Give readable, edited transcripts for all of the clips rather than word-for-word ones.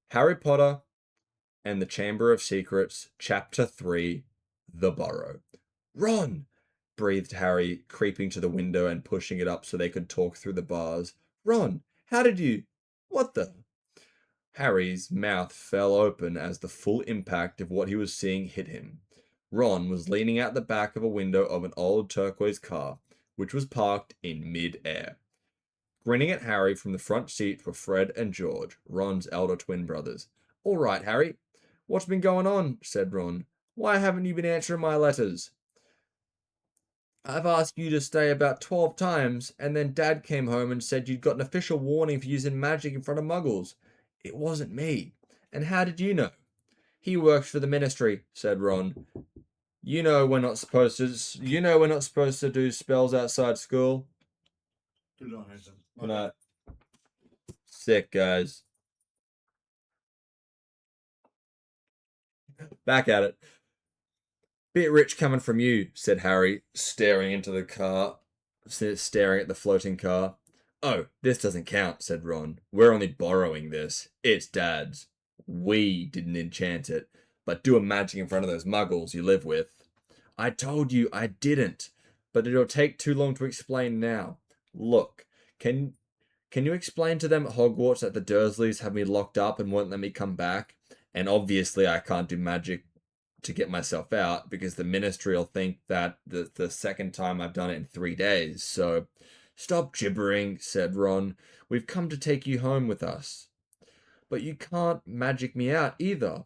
Harry Potter and the Chamber of Secrets, Chapter 3, The Burrow. Ron! Breathed Harry, creeping to the window and pushing it up so they could talk through the bars. Ron, how did you... What the... Harry's mouth fell open as the full impact of what he was seeing hit him. Ron was leaning out the back of a window of an old turquoise car, which was parked in mid-air. Grinning at Harry from the front seat were Fred and George, Ron's elder twin brothers. All right, Harry. What's been going on? Said Ron. Why haven't you been answering my letters? I've asked you to stay about 12 times, and then Dad came home and said you'd got an official warning for using magic in front of muggles. It wasn't me. And how did you know? He works for the ministry, said Ron. We're not supposed to do spells outside school. Good night, Nathan. Good night. Sick, guys. Back at it. Bit rich coming from you, said Harry, staring into the car, staring at the floating car. Oh, this doesn't count, said Ron. We're only borrowing this. It's Dad's. We didn't enchant it, but do a magic in front of those muggles you live with. I told you I didn't, but it'll take too long to explain now. Look, can you explain to them at Hogwarts that the Dursleys have me locked up and won't let me come back? And obviously I can't do magic to get myself out because the ministry will think that the second time I've done it in 3 days. So stop gibbering, said Ron. We've come to take you home with us. But you can't magic me out either.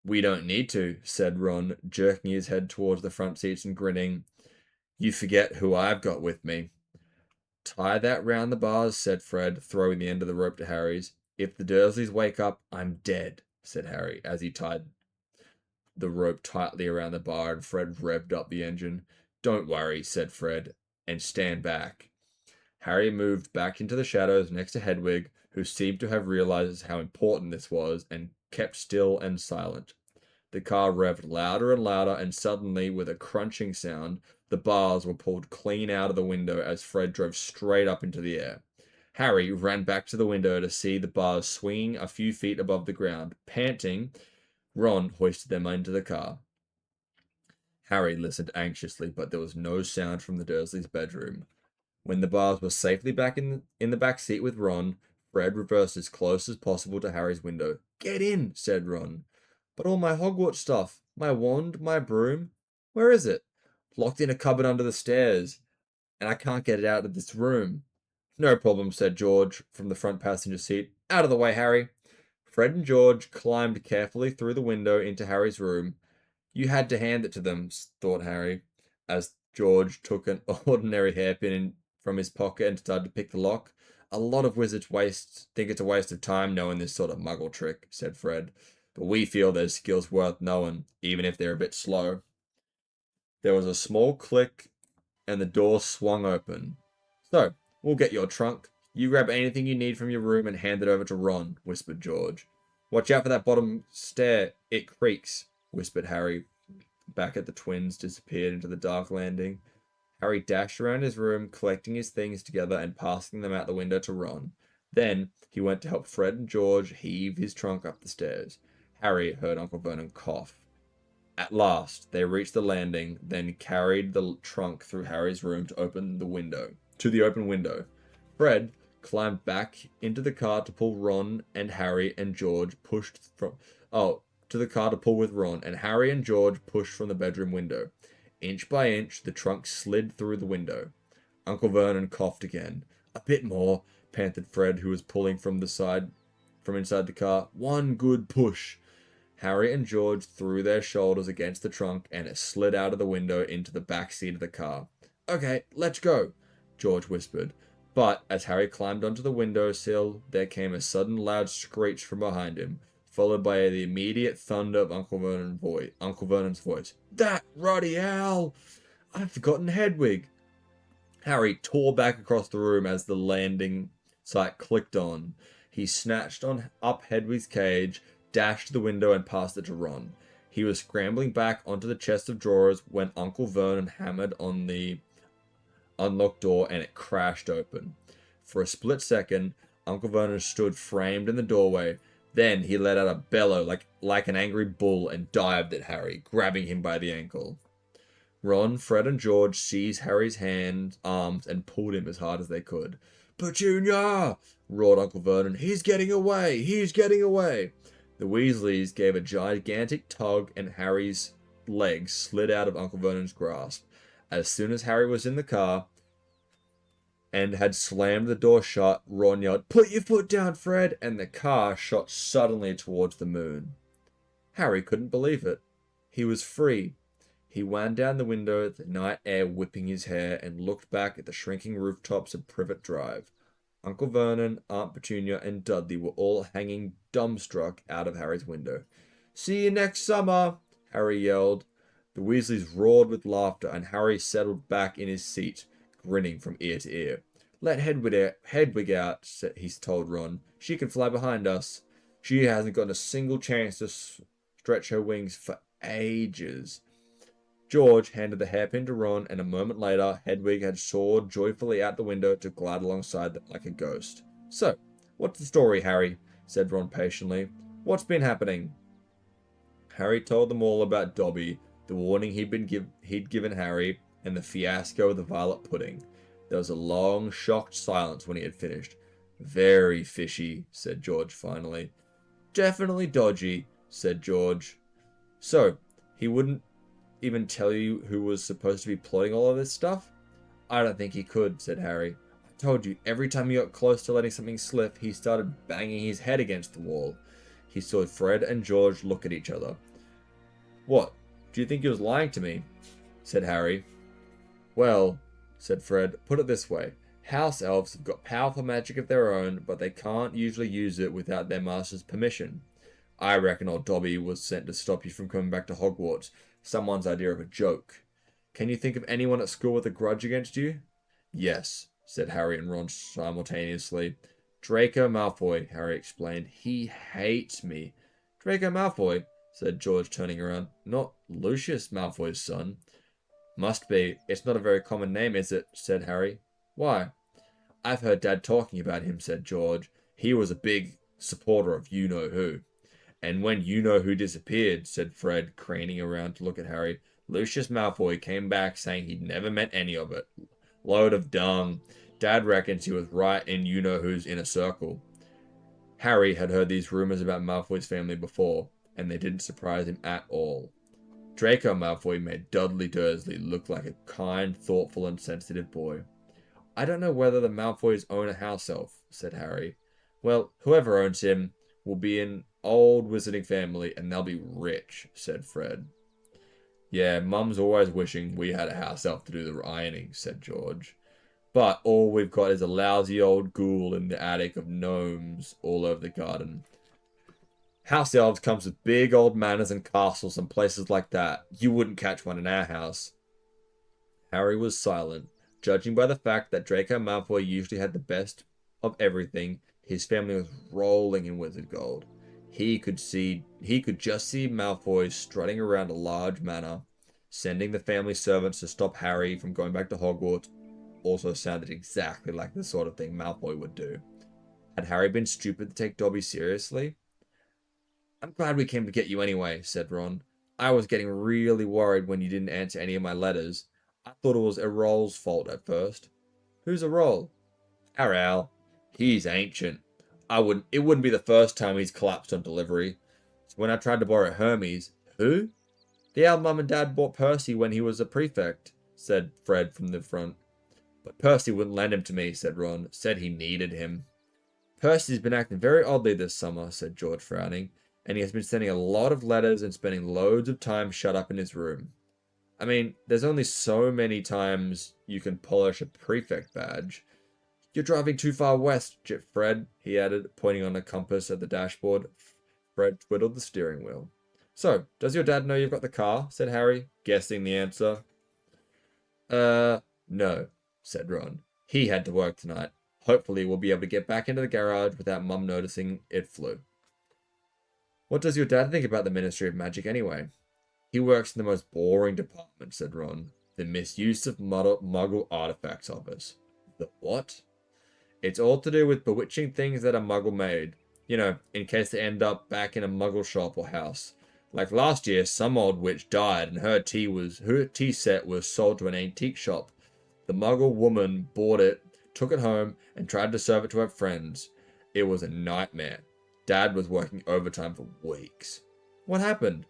We don't need to, said Ron, jerking his head towards the front seats and grinning. You forget who I've got with me. Tie that round the bars, said Fred, throwing the end of the rope to Harry's. If the Dursleys wake up, I'm dead, said Harry, as he tied the rope tightly around the bar and Fred revved up the engine. Don't worry, said Fred, and stand back. Harry moved back into the shadows next to Hedwig, who seemed to have realized how important this was and kept still and silent. The car revved louder and louder, and suddenly, with a crunching sound, the bars were pulled clean out of the window as Fred drove straight up into the air. Harry ran back to the window to see the bars swinging a few feet above the ground. Panting, Ron hoisted them into the car. Harry listened anxiously, but there was no sound from the Dursleys' bedroom. When the bars were safely back in the back seat with Ron, Fred reversed as close as possible to Harry's window. Get in, said Ron. But all my Hogwarts stuff, my wand, my broom, where is it? Locked in a cupboard under the stairs, and I can't get it out of this room. No problem, said George from the front passenger seat. Out of the way, Harry. Fred and George climbed carefully through the window into Harry's room. You had to hand it to them, thought Harry, as George took an ordinary hairpin from his pocket and started to pick the lock. A lot of wizards think it's a waste of time knowing this sort of muggle trick, said Fred. But we feel there's skills worth knowing, even if they're a bit slow. There was a small click, and the door swung open. So, we'll get your trunk. You grab anything you need from your room and hand it over to Ron, whispered George. Watch out for that bottom stair. It creaks, whispered Harry. Back at the twins disappeared into the dark landing. Harry dashed around his room, collecting his things together and passing them out the window to Ron. Then he went to help Fred and George heave his trunk up the stairs. Harry heard Uncle Vernon cough. At last, they reached the landing, then carried the trunk through Harry's room to the open window. Fred climbed back into the car to pull Ron and Harry and George to the car to pull with Ron, and Harry and George pushed from the bedroom window. Inch by inch, the trunk slid through the window. Uncle Vernon coughed again. A bit more, panted Fred, who was pulling from inside the car. One good push. Harry and George threw their shoulders against the trunk, and it slid out of the window into the back seat of the car. Okay, let's go, George whispered. But as Harry climbed onto the windowsill, there came a sudden loud screech from behind him, followed by the immediate thunder of Uncle Vernon's voice. That ruddy owl! I've forgotten Hedwig! Harry tore back across the room as the landing site clicked on. He snatched up Hedwig's cage, dashed to the window, and passed it to Ron. He was scrambling back onto the chest of drawers when Uncle Vernon hammered on the unlocked door and it crashed open. For a split second, Uncle Vernon stood framed in the doorway. Then he let out a bellow like an angry bull and dived at Harry, grabbing him by the ankle. Ron, Fred, and George seized Harry's arms, and pulled him as hard as they could. "Petunia!" roared Uncle Vernon. "He's getting away! He's getting away!" The Weasleys gave a gigantic tug, and Harry's legs slid out of Uncle Vernon's grasp. As soon as Harry was in the car and had slammed the door shut, Ron yelled, "Put your foot down, Fred!" and the car shot suddenly towards the moon. Harry couldn't believe it. He was free. He wound down the window, the night air whipping his hair, and looked back at the shrinking rooftops of Privet Drive. Uncle Vernon, Aunt Petunia, and Dudley were all hanging dumbstruck out of Harry's window. "See you next summer!" Harry yelled. The Weasleys roared with laughter, and Harry settled back in his seat, grinning from ear to ear. "Let Hedwig out," he told Ron. "She can fly behind us. She hasn't gotten a single chance to stretch her wings for ages." George handed the hairpin to Ron, and a moment later, Hedwig had soared joyfully out the window to glide alongside them like a ghost. "So, what's the story, Harry?" said Ron patiently. "What's been happening?" Harry told them all about Dobby, the warning he'd given Harry, and the fiasco of the violet pudding. There was a long, shocked silence when he had finished. "Very fishy," said George finally. "Definitely dodgy," said George. "So, he wouldn't even tell you who was supposed to be plotting all of this stuff?" "I don't think he could," said Harry. "I told you, every time he got close to letting something slip, he started banging his head against the wall." He saw Fred and George look at each other. "What? Do you think he was lying to me?" said Harry. "Well," said Fred, "put it this way. House elves have got powerful magic of their own, but they can't usually use it without their master's permission. I reckon old Dobby was sent to stop you from coming back to Hogwarts. Someone's idea of a joke. Can you think of anyone at school with a grudge against you?" "Yes," said Harry and Ron simultaneously. "Draco Malfoy," Harry explained. "He hates me." "Draco Malfoy?" said George, turning around. "Not Lucius Malfoy's son?" "Must be. It's not a very common name, is it?" said Harry. "Why?" "I've heard Dad talking about him," said George. "He was a big supporter of you-know-who." "And when you-know-who disappeared," said Fred, craning around to look at Harry, "Lucius Malfoy came back saying he'd never met any of it. Load of dung. Dad reckons he was right in you-know-who's inner circle." Harry had heard these rumors about Malfoy's family before, and they didn't surprise him at all. Draco Malfoy made Dudley Dursley look like a kind, thoughtful, and sensitive boy. "I don't know whether the Malfoys own a house elf," said Harry. "Well, whoever owns him will be an old wizarding family, and they'll be rich," said Fred. "Yeah, Mum's always wishing we had a house elf to do the ironing," said George. "But all we've got is a lousy old ghoul in the attic of gnomes all over the garden. House elves comes with big old manors and castles and places like that. You wouldn't catch one in our house." Harry was silent. Judging by the fact that Draco Malfoy usually had the best of everything, his family was rolling in wizard gold. He could just see Malfoy strutting around a large manor. Sending the family servants to stop Harry from going back to Hogwarts also sounded exactly like the sort of thing Malfoy would do. Had Harry been stupid to take Dobby seriously? "I'm glad we came to get you anyway," said Ron. "I was getting really worried when you didn't answer any of my letters. I thought it was Errol's fault at first." "Who's Errol?" "Our Al. He's ancient. It wouldn't be the first time he's collapsed on delivery. So when I tried to borrow Hermes..." "Who?" "The Al Mum and Dad bought Percy when he was a prefect," said Fred from the front. "But Percy wouldn't lend him to me," said Ron. "Said he needed him." "Percy's been acting very oddly this summer," said George, frowning. "And he has been sending a lot of letters and spending loads of time shut up in his room. I mean, there's only so many times you can polish a prefect badge. You're driving too far west, Fred," he added, pointing on a compass at the dashboard. Fred twiddled the steering wheel. "So, does your dad know you've got the car?" said Harry, guessing the answer. No," said Ron. "He had to work tonight. Hopefully we'll be able to get back into the garage without Mum noticing it flew." "What does your dad think about the Ministry of Magic anyway?" "He works in the most boring department," said Ron. "The Misuse of Muggle Artifacts Office." "The what?" "It's all to do with bewitching things that are Muggle-made. In case they end up back in a muggle shop or house. Like last year, some old witch died and her tea set was sold to an antique shop. The muggle woman bought it, took it home, and tried to serve it to her friends. It was a nightmare. Dad was working overtime for weeks. What happened?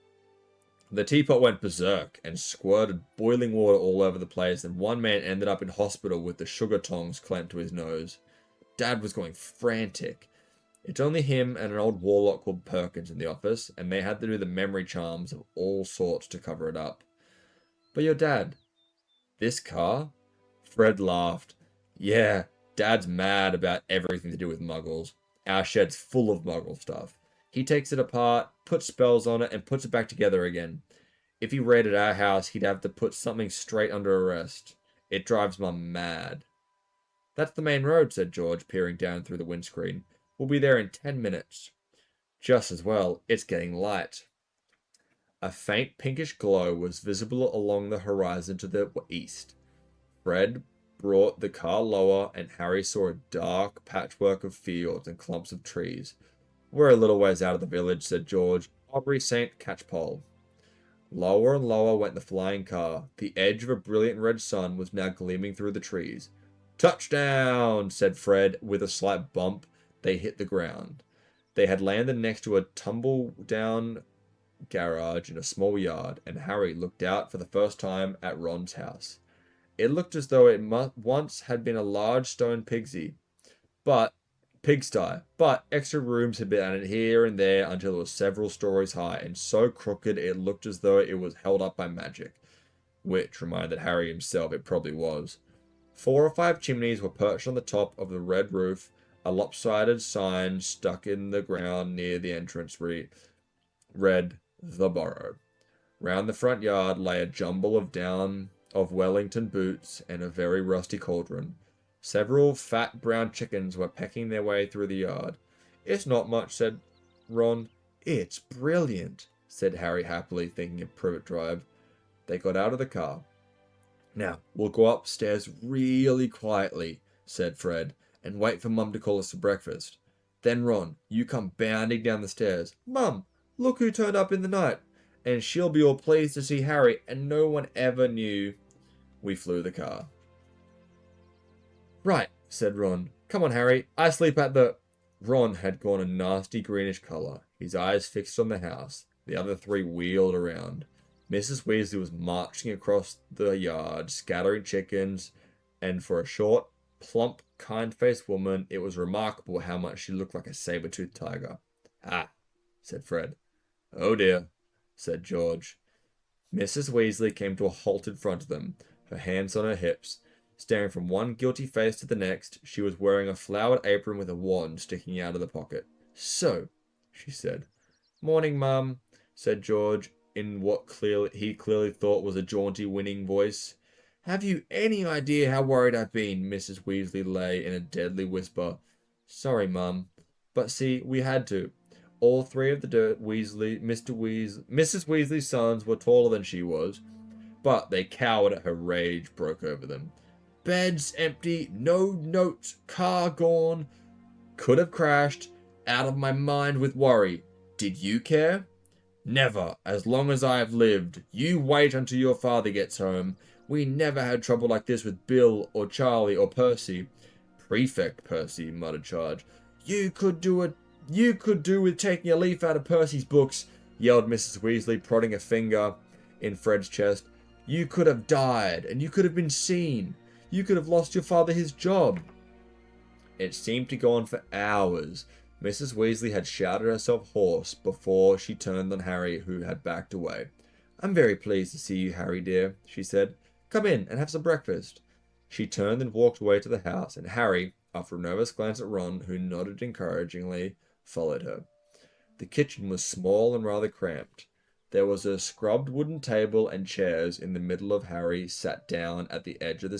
The teapot went berserk and squirted boiling water all over the place, and one man ended up in hospital with the sugar tongs clamped to his nose. Dad was going frantic. It's only him and an old warlock called Perkins in the office, and they had to do the memory charms of all sorts to cover it up. But your dad, this car? Fred laughed. Yeah, Dad's mad about everything to do with muggles. Our shed's full of muggle stuff. He takes it apart, puts spells on it, and puts it back together again. If he raided our house, he'd have to put something straight under arrest. It drives Mum mad. That's the main road, said George, peering down through the windscreen. We'll be there in 10 minutes. Just as well, it's getting light. A faint pinkish glow was visible along the horizon to the east. Fred brought the car lower, and Harry saw a dark patchwork of fields and clumps of trees. We're a little ways out of the village, said George. Aubrey St. Catchpole. Lower and lower went the flying car. The edge of a brilliant red sun was now gleaming through the trees. Touchdown, said Fred, with a slight bump. They hit the ground. They had landed next to a tumble-down garage in a small yard, and Harry looked out for the first time at Ron's house. It looked as though it once had been a large stone pigsty, but extra rooms had been added here and there until it was several stories high, and so crooked it looked as though it was held up by magic, which reminded Harry himself it probably was. 4 or 5 chimneys were perched on the top of the red roof. A lopsided sign stuck in the ground near the entrance read, "The Burrow." Round the front yard lay a jumble of Wellington boots and a very rusty cauldron. Several fat brown chickens were pecking their way through the yard. It's not much, said Ron. It's brilliant, said Harry happily, thinking of Privet Drive. They got out of the car. Now, we'll go upstairs really quietly, said Fred, and wait for Mum to call us to breakfast. Then, Ron, you come bounding down the stairs. Mum, look who turned up in the night. And she'll be all pleased to see Harry, and no one ever knew. We flew the car. Right, said Ron. Come on, Harry. I sleep at the... Ron had gone a nasty greenish colour, his eyes fixed on the house. The other 3 wheeled around. Mrs. Weasley was marching across the yard, scattering chickens, and for a short, plump, kind-faced woman, it was remarkable how much she looked like a saber-toothed tiger. Ah, said Fred. Oh dear, said George. Mrs. Weasley came to a halt in front of them, her hands on her hips. Staring from one guilty face to the next, she was wearing a flowered apron with a wand sticking out of the pocket. So, she said. Morning, Mum, said George, in what he clearly thought was a jaunty, winning voice. Have you any idea how worried I've been? Mrs. Weasley lay in a deadly whisper. Sorry, Mum. But see, we had to. All 3 of the Mrs. Weasley's sons were taller than she was, but they cowered at her rage broke over them. Beds empty, no notes, car gone. Could have crashed. Out of my mind with worry. Did you care? Never, as long as I have lived. You wait until your father gets home. We never had trouble like this with Bill or Charlie or Percy. Prefect Percy, muttered Charge. You could do with taking a leaf out of Percy's books, yelled Mrs. Weasley, prodding a finger in Fred's chest. You could have died, and you could have been seen. You could have lost your father his job. It seemed to go on for hours. Mrs. Weasley had shouted herself hoarse before she turned on Harry, who had backed away. I'm very pleased to see you, Harry dear, she said. Come in and have some breakfast. She turned and walked away to the house, and Harry, after a nervous glance at Ron, who nodded encouragingly, followed her. The kitchen was small and rather cramped. There was a scrubbed wooden table and chairs in the middle, and Harry sat down on the edge of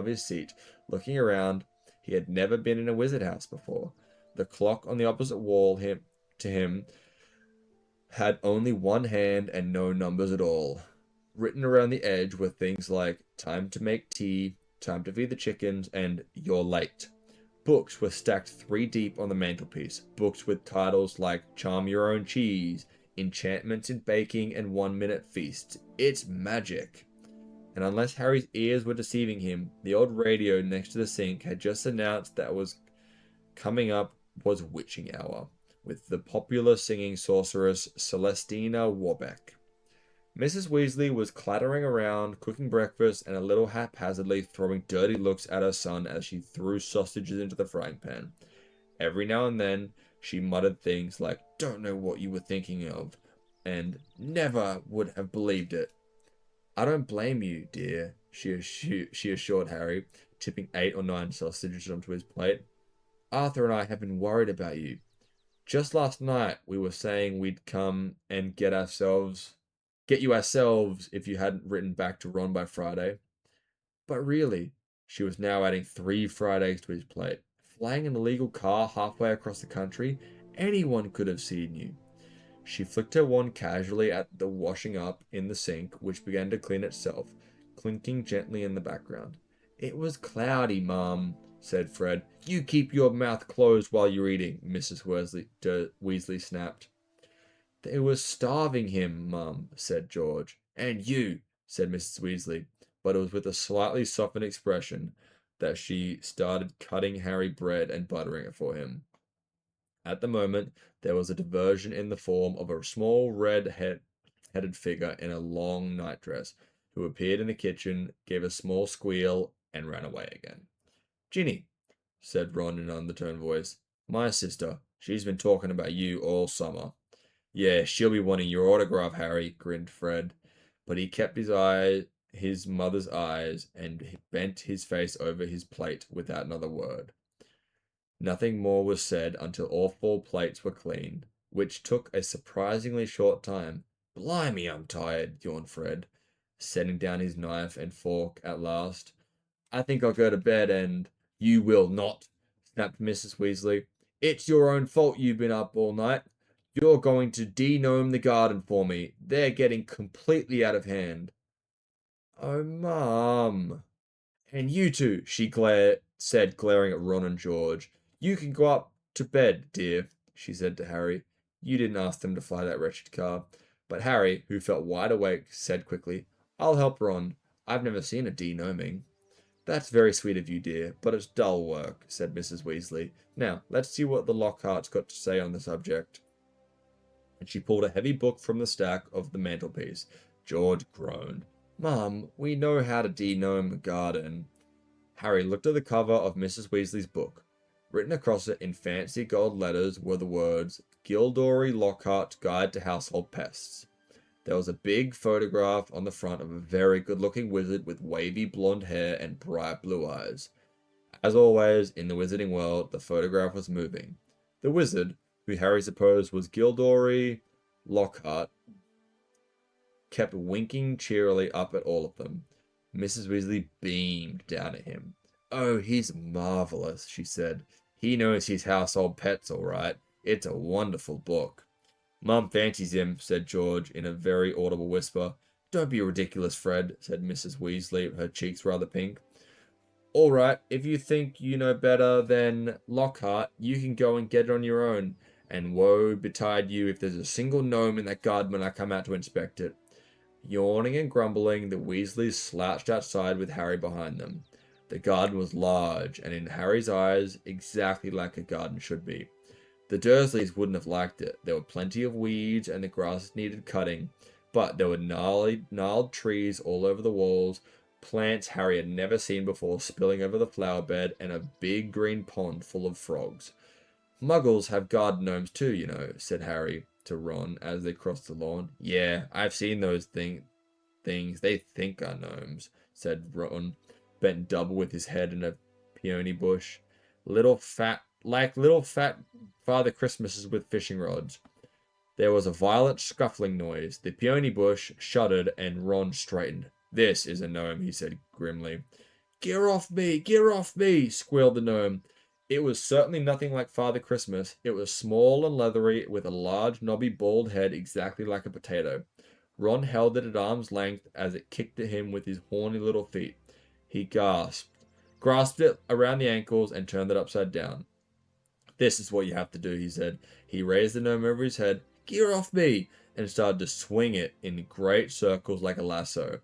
his seat, looking around. He had never been in a wizard house before. The clock on the opposite wall to him had only one hand and no numbers at all. Written around the edge were things like time to make tea, time to feed the chickens, and you're late. Books were stacked 3 deep on the mantelpiece, books with titles like Charm Your Own Cheese, Enchantments in Baking, and 1 Minute Feast. It's magic. And unless Harry's ears were deceiving him, the old radio next to the sink had just announced that was coming up was witching hour, with the popular singing sorceress Celestina Warbeck. Mrs. Weasley was clattering around, cooking breakfast, and a little haphazardly throwing dirty looks at her son as she threw sausages into the frying pan. Every now and then, she muttered things like, "Don't know what you were thinking of," and "Never would have believed it." "I don't blame you, dear," she assured Harry, tipping 8 or 9 sausages onto his plate. "Arthur and I have been worried about you. Just last night we were saying we'd come and get you ourselves if you hadn't written back to Ron by Friday. But really," she was now adding 3 fried eggs to his plate, "flying an illegal car halfway across the country, anyone could have seen you." She flicked her wand casually at the washing up in the sink, which began to clean itself, clinking gently in the background. "It was cloudy, Mum," said Fred. "You keep your mouth closed while you're eating," Mrs. Weasley snapped. "They were starving him, Mum," said George. "And you," said Mrs. Weasley, but it was with a slightly softened expression that she started cutting Harry bread and buttering it for him. At the moment, there was a diversion in the form of a small red-headed figure in a long nightdress, who appeared in the kitchen, gave a small squeal, and ran away again. "Ginny," said Ron in an undertone voice. "My sister. She's been talking about you all summer." "Yeah, she'll be wanting your autograph, Harry," grinned Fred. But he kept his mother's eyes, and bent his face over his plate without another word. Nothing more was said until all 4 plates were cleaned, which took a surprisingly short time. "Blimey, I'm tired," yawned Fred, setting down his knife and fork at last. "I think I'll go to bed and—" "You will not," snapped Mrs. Weasley. "It's your own fault you've been up all night. You're going to de-gnome the garden for me. They're getting completely out of hand." "Oh, Mum." "And you two," said, glaring at Ron and George. "You can go up to bed, dear," she said to Harry. "You didn't ask them to fly that wretched car." But Harry, who felt wide awake, said quickly, "I'll help Ron. I've never seen a de-gnoming." "That's very sweet of you, dear, but it's dull work," said Mrs. Weasley. "Now, let's see what the Lockhart's got to say on the subject." And she pulled a heavy book from the stack of the mantelpiece. George groaned. "Mum, we know how to de-gnome a garden." Harry looked at the cover of Mrs. Weasley's book. Written across it in fancy gold letters were the words, "Gilderoy Lockhart's Guide to Household Pests." There was a big photograph on the front of a very good-looking wizard with wavy blonde hair and bright blue eyes. As always, in the wizarding world, the photograph was moving. The wizard, who Harry supposed was Gilderoy Lockhart, kept winking cheerily up at all of them. Mrs. Weasley beamed down at him. "Oh, he's marvelous," she said. "He knows his household pets all right. It's a wonderful book." "Mum fancies him," said George in a very audible whisper. "Don't be ridiculous, Fred," said Mrs. Weasley, her cheeks rather pink. "All right, if you think you know better than Lockhart, you can go and get it on your own. And woe betide you if there's a single gnome in that garden when I come out to inspect it." Yawning and grumbling, the Weasleys slouched outside with Harry behind them. The garden was large, and in Harry's eyes, exactly like a garden should be. The Dursleys wouldn't have liked it. There were plenty of weeds, and the grass needed cutting, but there were gnarled trees all over the walls, plants Harry had never seen before spilling over the flower bed, and a big green pond full of frogs. "Muggles have garden gnomes too, you know," said Harry to Ron as they crossed the lawn. "Yeah, I've seen those things they think are gnomes," said Ron, bent double with his head in a peony bush. Little fat Father Christmases with fishing rods." There was a violent scuffling noise. The peony bush shuddered, and Ron straightened. "This is a gnome," he said grimly. "Gear off me! Gear off me!" squealed the gnome. It was certainly nothing like Father Christmas. It was small and leathery, with a large, knobby, bald head exactly like a potato. Ron held it at arm's length as it kicked at him with his horny little feet. He gasped. grasped it around the ankles, and turned it upside down. This is what you have to do, he said. He raised the gnome over his head. Gear off me! And started to swing it in great circles like a lasso.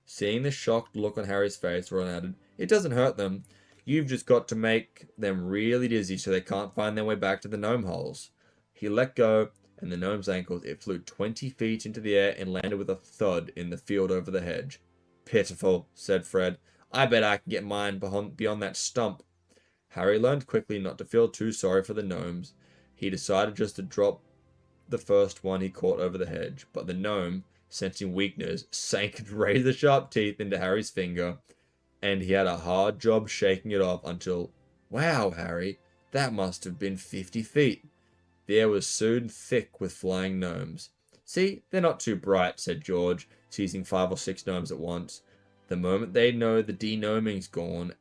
Seeing the shocked look on Harry's face, Ron added, It doesn't hurt them. You've just got to make them really dizzy so they can't find their way back to the gnome holes. He let go, and the gnome's ankles, it flew 20 feet into the air and landed with a thud in the field over the hedge. Pitiful, said Fred. I bet I can get mine beyond that stump. Harry learned quickly not to feel too sorry for the gnomes. He decided just to drop the first one he caught over the hedge, but the gnome, sensing weakness, sank razor-sharp teeth into Harry's finger, and he had a hard job shaking it off until, wow, Harry, that must have been 50 feet. The air was soon thick with flying gnomes. See, they're not too bright, said George, seizing 5 or 6 gnomes at once. The moment they know the de-gnoming's gone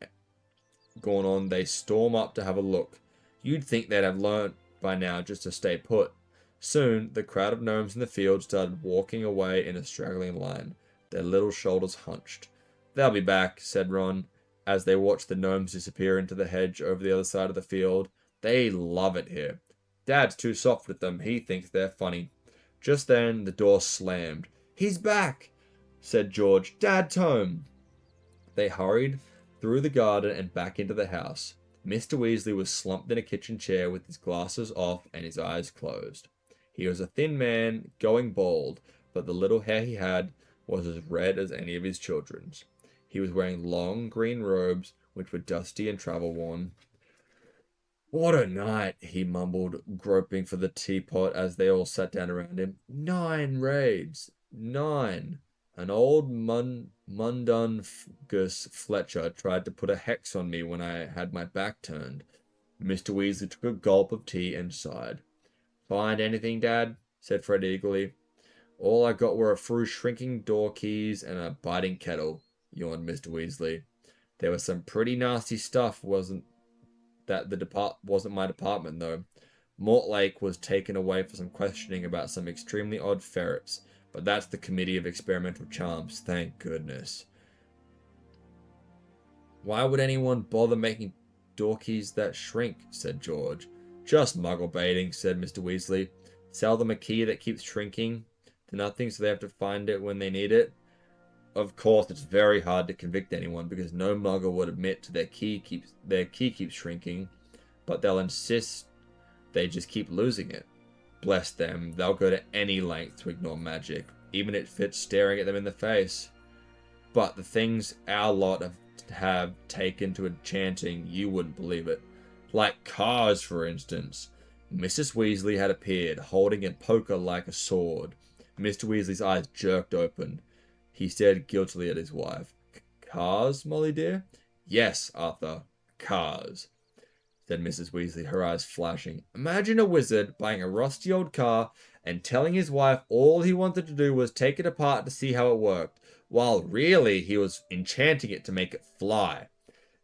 on, they storm up to have a look. You'd think they'd have learnt by now just to stay put. Soon, the crowd of gnomes in the field started walking away in a straggling line, their little shoulders hunched. They'll be back, said Ron, as they watched the gnomes disappear into the hedge over the other side of the field. They love it here. Dad's too soft with them. He thinks they're funny. Just then, the door slammed. He's back, said George. Dad's home. They hurried through the garden and back into the house. Mr. Weasley was slumped in a kitchen chair with his glasses off and his eyes closed. He was a thin man, going bald, but the little hair he had was as red as any of his children's. He was wearing long green robes, which were dusty and travel-worn. What a night, he mumbled, groping for the teapot as they all sat down around him. 9 raids. 9. An old Mundungus Fletcher tried to put a hex on me when I had my back turned. Mr. Weasley took a gulp of tea and sighed. Find anything, Dad? Said Fred eagerly. All I got were a few shrinking door keys and a biting kettle, yawned Mr. Weasley. There was some pretty nasty stuff, wasn't my department, though. Mortlake was taken away for some questioning about some extremely odd ferrets, but that's the Committee of Experimental Charms, thank goodness. Why would anyone bother making door keys that shrink? Said George. Just muggle baiting, said Mr. Weasley. Sell them a key that keeps shrinking to nothing so they have to find it when they need it. Of course, it's very hard to convict anyone because no muggle would admit to their key keeps shrinking, but they'll insist they just keep losing it. Bless them, they'll go to any length to ignore magic, even if it's staring at them in the face. But the things our lot have taken to enchanting, you wouldn't believe it. Like cars, for instance. Mrs. Weasley had appeared, holding a poker like a sword. Mr. Weasley's eyes jerked open. He stared guiltily at his wife. Cars, Molly dear? Yes, Arthur, cars, said Mrs. Weasley, her eyes flashing. Imagine a wizard buying a rusty old car and telling his wife all he wanted to do was take it apart to see how it worked, while really he was enchanting it to make it fly.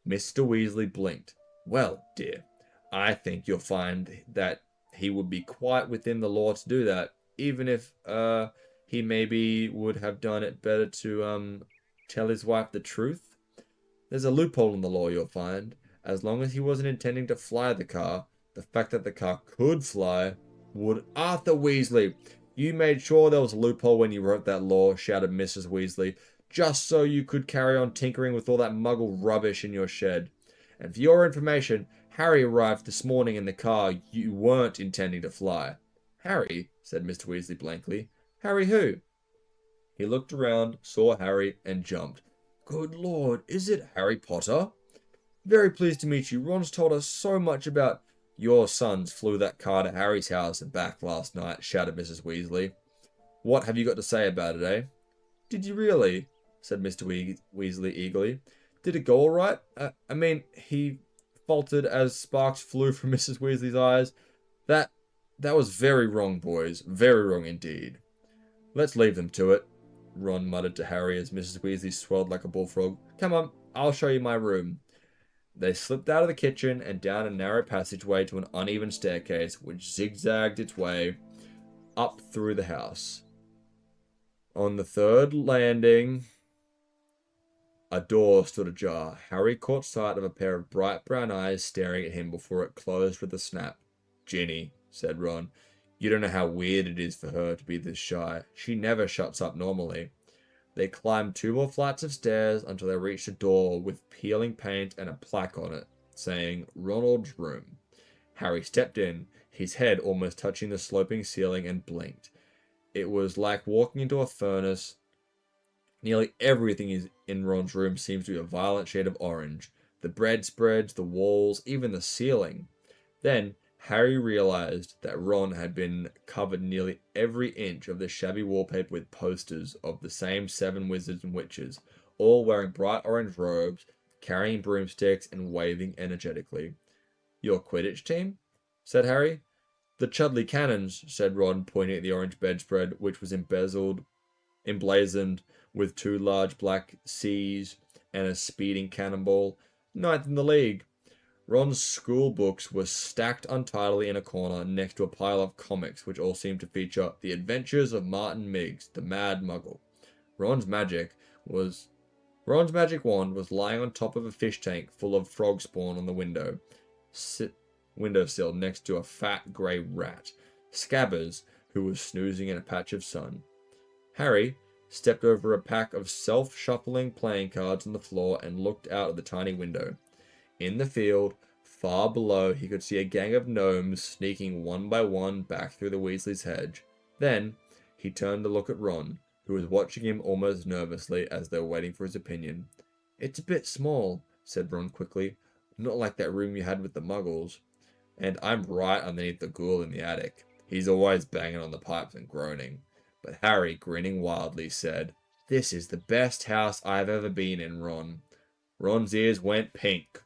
Mr. Weasley blinked. Well, dear, I think you'll find that he would be quite within the law to do that, even if, he maybe would have done it better to, tell his wife the truth. There's a loophole in the law, you'll find. As long as he wasn't intending to fly the car, the fact that the car could fly would... Arthur Weasley, you made sure there was a loophole when you wrote that law, shouted Mrs. Weasley, just so you could carry on tinkering with all that muggle rubbish in your shed. And for your information, Harry arrived this morning in the car you weren't intending to fly. Harry, said Mr. Weasley blankly. Harry who? He looked around, saw Harry, and jumped. Good Lord, is it Harry Potter? Very pleased to meet you. Ron's told us so much about... Your sons flew that car to Harry's house and back last night, shouted Mrs. Weasley. What have you got to say about it, eh? Did you really? Said Mr. Weasley eagerly. Did it go all right? I mean, he faltered as sparks flew from Mrs. Weasley's eyes. That was very wrong, boys. Very wrong indeed. Let's leave them to it, Ron muttered to Harry as Mrs. Weasley swelled like a bullfrog. Come on, I'll show you my room. They slipped out of the kitchen and down a narrow passageway to an uneven staircase which zigzagged its way up through the house. On the third landing... A door stood ajar. Harry caught sight of a pair of bright brown eyes staring at him before it closed with a snap. Ginny, said Ron. You don't know how weird it is for her to be this shy. She never shuts up normally. They climbed 2 more flights of stairs until they reached a door with peeling paint and a plaque on it, saying Ronald's room. Harry stepped in, his head almost touching the sloping ceiling, and blinked. It was like walking into a furnace. Nearly everything in Ron's room seems to be a violent shade of orange. The bedspreads, the walls, even the ceiling. Then Harry realized that Ron had been covered nearly every inch of the shabby wallpaper with posters of the same 7 wizards and witches, all wearing bright orange robes, carrying broomsticks, and waving energetically. Your Quidditch team? Said Harry. The Chudley Cannons, said Ron, pointing at the orange bedspread, which was emblazoned with 2 large black C's and a speeding cannonball. Ninth in the league. Ron's school books were stacked untidily in a corner next to a pile of comics, which all seemed to feature The Adventures of Martin Miggs, the Mad Muggle. Ron's magic wand was lying on top of a fish tank full of frog spawn on the windowsill next to a fat grey rat, Scabbers, who was snoozing in a patch of sun. Harry stepped over a pack of self-shuffling playing cards on the floor and looked out of the tiny window. In the field, far below, he could see a gang of gnomes sneaking one by one back through the Weasley's hedge. Then, he turned to look at Ron, who was watching him almost nervously as they were waiting for his opinion. It's a bit small, said Ron quickly. Not like that room you had with the muggles. And I'm right underneath the ghoul in the attic. He's always banging on the pipes and groaning. But Harry, grinning wildly, said, This is the best house I've ever been in, Ron. Ron's ears went pink.